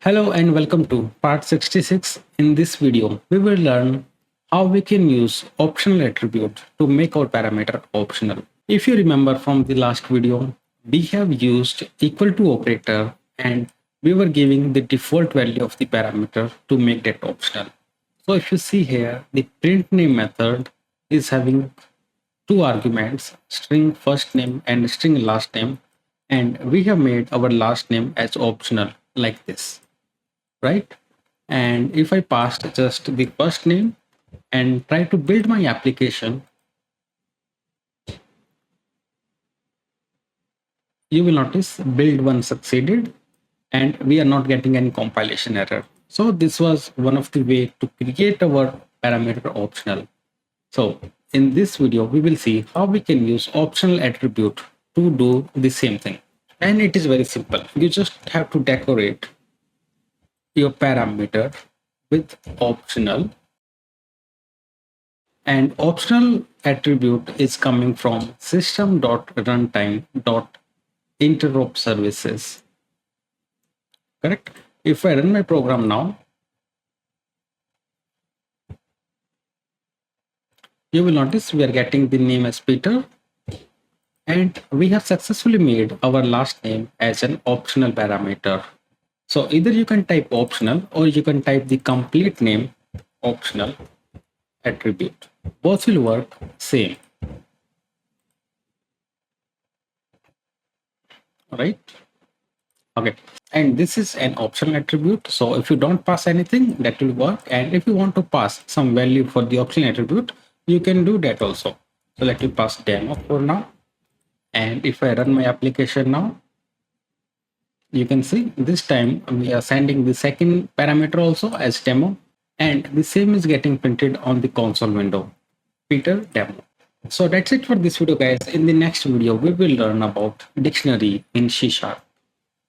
Hello and welcome to part 66. In this video, we will learn how we can use optional attribute to make our parameter optional. If you remember from the last video, we have used equal to operator and we were giving the default value of the parameter to make that optional. So if you see here, the print name method is having two arguments, string first name and string last name, and we have made our last name as optional like this, right? And if I passed just the first name and try to build my application, you will notice build one succeeded and we are not getting any compilation error. So this was one of the way to create our parameter optional. So in this video, we will see how we can use optional attribute to do the same thing. And it is very simple. You just have to decorate your parameter with optional, and optional attribute is coming from System.Runtime.InteropServices. Correct? If I run my program now, you will notice we are getting the name as Peter, and we have successfully made our last name as an optional parameter. So either you can type optional or you can type the complete name optional attribute. Both will work same. All right. Okay. And this is an optional attribute. So if you don't pass anything, that will work. And if you want to pass some value for the optional attribute, you can do that also. So let me pass demo for now. And if I run my application now, you can see this time we are sending the second parameter also as demo, and the same is getting printed on the console window, Peter demo. So that's it for this video, guys. In the next video, we will learn about dictionary in C#.